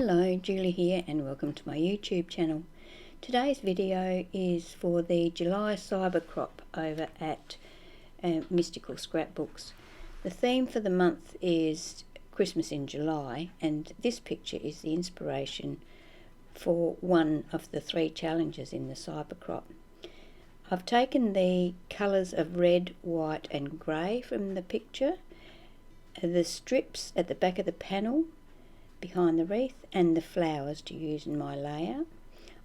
Hello, Julie here and welcome to my YouTube channel. Today's video is for the July cyber crop over at Mystical Scrapbooks. The theme for the month is Christmas in July, and this picture is the inspiration for one of the 3 challenges in the cyber crop. I've taken the colours of red, white and grey from the picture, the strips at the back of the panel behind the wreath and the flowers to use in my layout.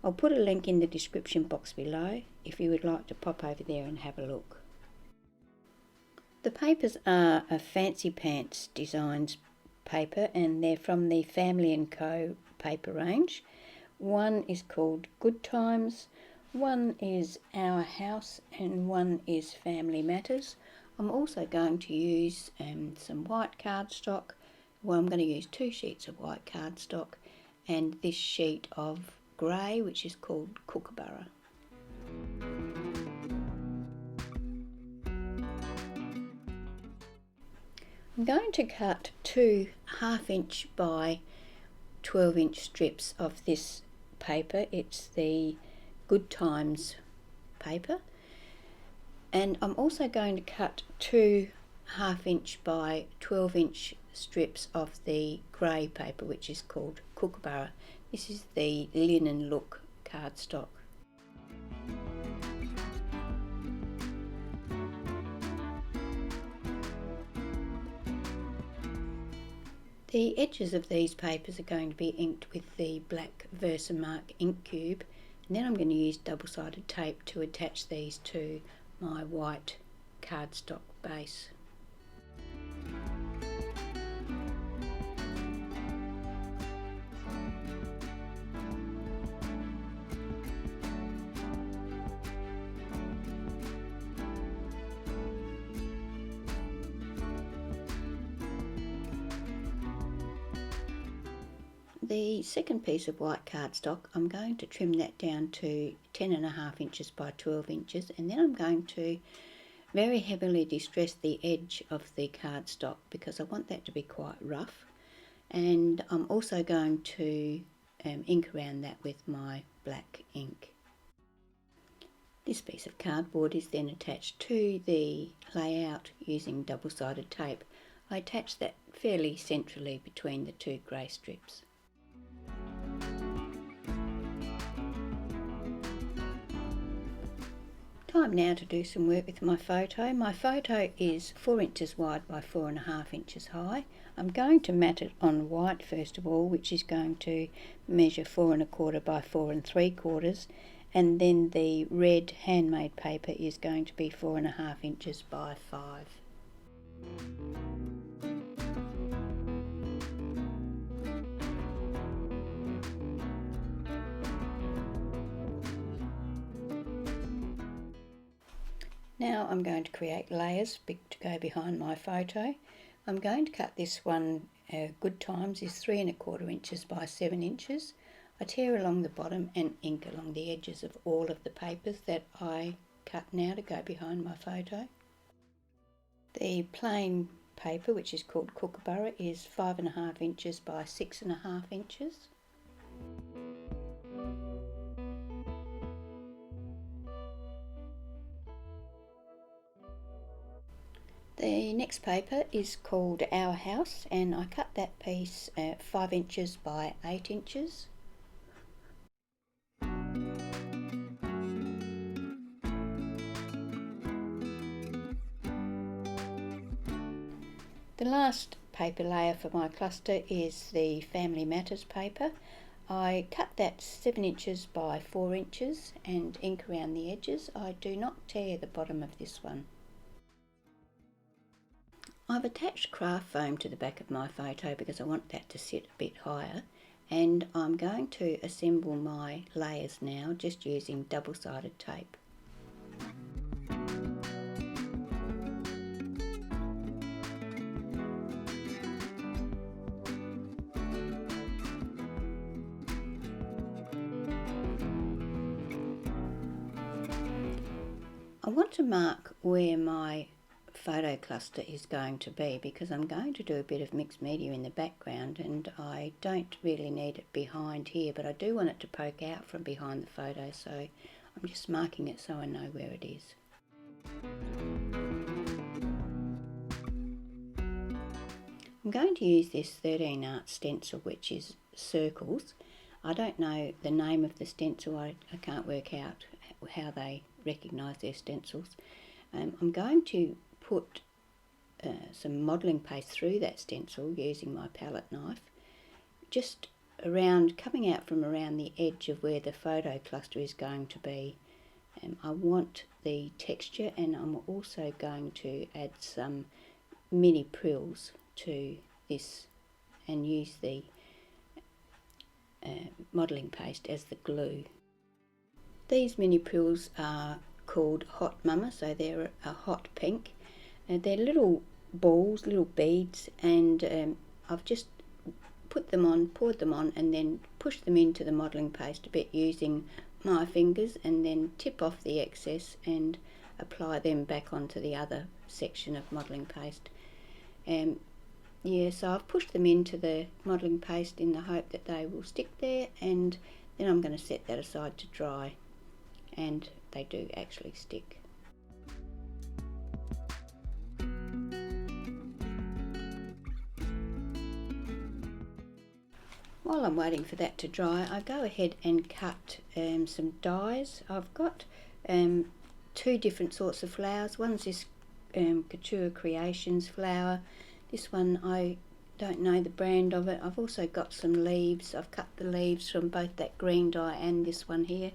I'll put a link in the description box below if you would like to pop over there and have a look. The papers are a Fancy Pants Designs paper and they're from the Family & Co paper range. One is called Good Times, one is Our House and one is Family Matters. I'm also going to use some white cardstock. Well, I'm going to use 2 sheets of white cardstock and this sheet of grey, which is called Kookaburra. I'm going to cut 2 1/2" by 12" strips of this paper. It's the Good Times paper. And I'm also going to cut 2 1/2" by 12" strips of the grey paper, which is called Kookaburra. This is the linen look cardstock. The edges of these papers are going to be inked with the black Versamark ink cube, and then I'm going to use double-sided tape to attach these to my white cardstock base. The second piece of white cardstock, I'm going to trim that down to 10.5" by 12", and then I'm going to very heavily distress the edge of the cardstock because I want that to be quite rough, and I'm also going to ink around that with my black ink. This piece of cardboard is then attached to the layout using double-sided tape. I attach that fairly centrally between the 2 grey strips. Time now to do some work with my photo. My photo is 4 inches wide by 4.5 inches high. I'm going to mat it on white first of all, which is going to measure 4 1/4 by 4 3/4, and then the red handmade paper is going to be 4.5 inches by 5. Now I'm going to create layers to go behind my photo. I'm going to cut this one, Good Times, is 3 1/4 inches by 7 inches. I tear along the bottom and ink along the edges of all of the papers that I cut now to go behind my photo. The plain paper, which is called Kookaburra, is 5.5 inches by 6.5 inches. The next paper is called Our House, and I cut that piece at 5 inches by 8 inches. The last paper layer for my cluster is the Family Matters paper. I cut that 7 inches by 4 inches and ink around the edges. I do not tear the bottom of this one. I've attached craft foam to the back of my photo because I want that to sit a bit higher, and I'm going to assemble my layers now just using double-sided tape. I want to mark where my photo cluster is going to be, because I'm going to do a bit of mixed media in the background and I don't really need it behind here, but I do want it to poke out from behind the photo, so I'm just marking it so I know where it is. I'm going to use this 13 art stencil, which is circles. I don't know the name of the stencil, I can't work out how they recognise their stencils. I'm going to put some modelling paste through that stencil using my palette knife, just around, coming out from around the edge of where the photo cluster is going to be. I want the texture, and I'm also going to add some mini prills to this and use the modelling paste as the glue. These mini prills are called Hot Mama, so they're a hot pink. They're little balls, little beads, and I've just put them on, poured them on, and then pushed them into the modelling paste a bit using my fingers, and then tip off the excess and apply them back onto the other section of modelling paste. Yeah, so I've pushed them into the modelling paste in the hope that they will stick there, and then I'm going to set that aside to dry, and they do actually stick. While I'm waiting for that to dry, I go ahead and cut some dies. I've got two different sorts of flowers. One's this Couture Creations flower. This one, I don't know the brand of it. I've also got some leaves. I've cut the leaves from both that green die and this one here.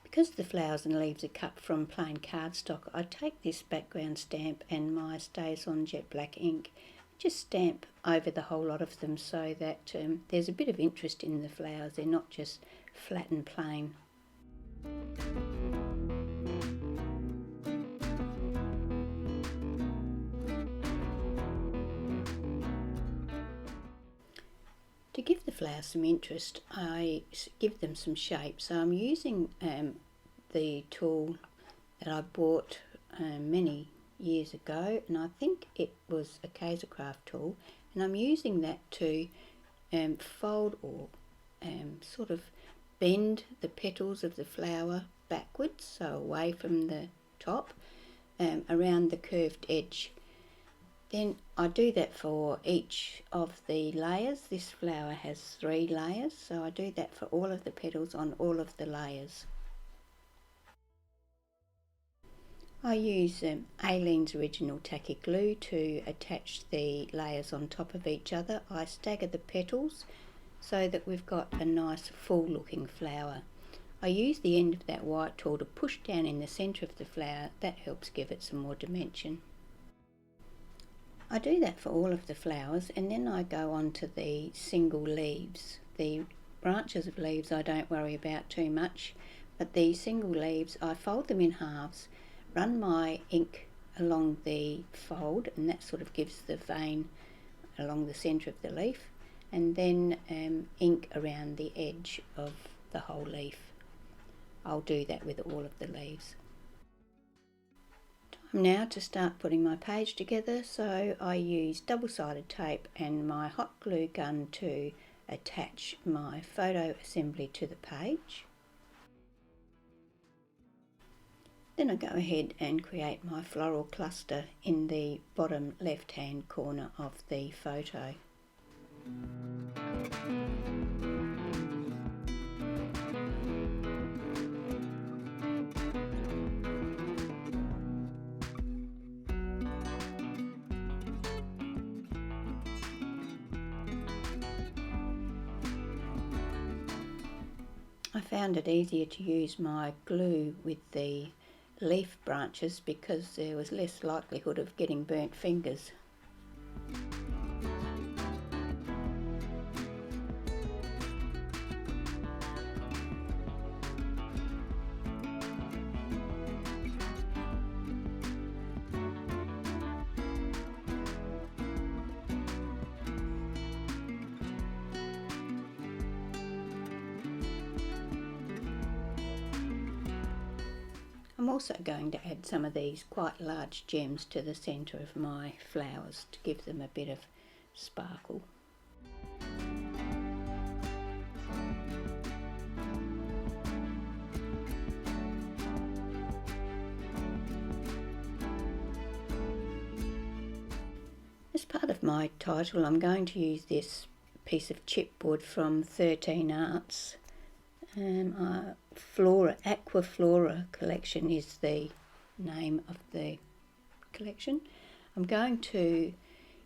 Because the flowers and leaves are cut from plain cardstock, I take this background stamp and my Stays On jet black ink, just stamp over the whole lot of them so that there's a bit of interest in the flowers. They're not just flat and plain. To give the flowers some interest, I give them some shape. So I'm using the tool that I bought many years ago, and I think it was a Craft tool, and I'm using that to fold or sort of bend the petals of the flower backwards, so away from the top, around the curved edge. Then I do that for each of the layers. This flower has 3 layers, so I do that for all of the petals on all of the layers. I use Aileen's Original Tacky Glue to attach the layers on top of each other. I stagger the petals so that we've got a nice full looking flower. I use the end of that white tool to push down in the centre of the flower. That helps give it some more dimension. I do that for all of the flowers, and then I go on to the single leaves. The branches of leaves I don't worry about too much, but the single leaves I fold them in halves, run my ink along the fold, and that sort of gives the vein along the centre of the leaf, and then ink around the edge of the whole leaf. I'll do that with all of the leaves. Time now to start putting my page together, so I use double-sided tape and my hot glue gun to attach my photo assembly to the page. Then I go ahead and create my floral cluster in the bottom left-hand corner of the photo. I found it easier to use my glue with the leaf branches because there was less likelihood of getting burnt fingers. I'm also going to add some of these quite large gems to the centre of my flowers to give them a bit of sparkle. As part of my title, I'm going to use this piece of chipboard from 13 Arts. Aqua Flora collection is the name of the collection. I'm going to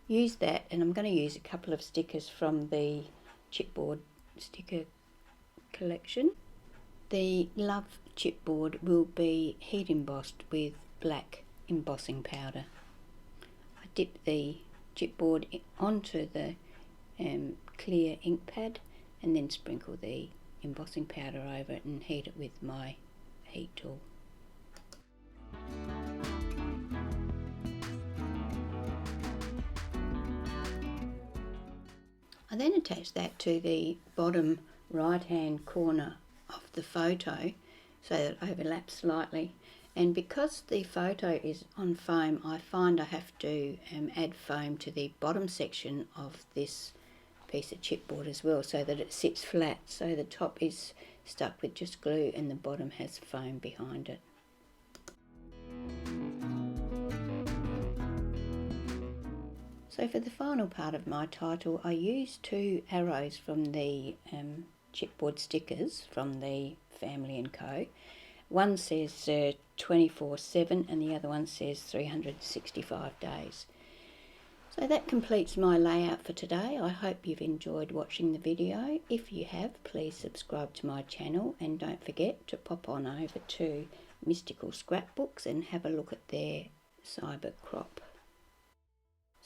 use that, and I'm going to use a couple of stickers from the chipboard sticker collection. The Love chipboard will be heat embossed with black embossing powder. I dip the chipboard onto the clear ink pad and then sprinkle the embossing powder over it and heat it with my heat tool. I then attach that to the bottom right hand corner of the photo so that it overlaps slightly, and because the photo is on foam, I find I have to add foam to the bottom section of this piece of chipboard as well, so that it sits flat, so the top is stuck with just glue and the bottom has foam behind it. So for the final part of my title, I used 2 arrows from the chipboard stickers from the Family & Co. One says 24/7 and the other one says 365 days. So that completes my layout for today. I hope you've enjoyed watching the video. If you have, please subscribe to my channel, and don't forget to pop on over to Mystical Scrapbooks and have a look at their cyber crop.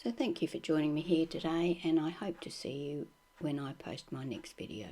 So thank you for joining me here today, and I hope to see you when I post my next video.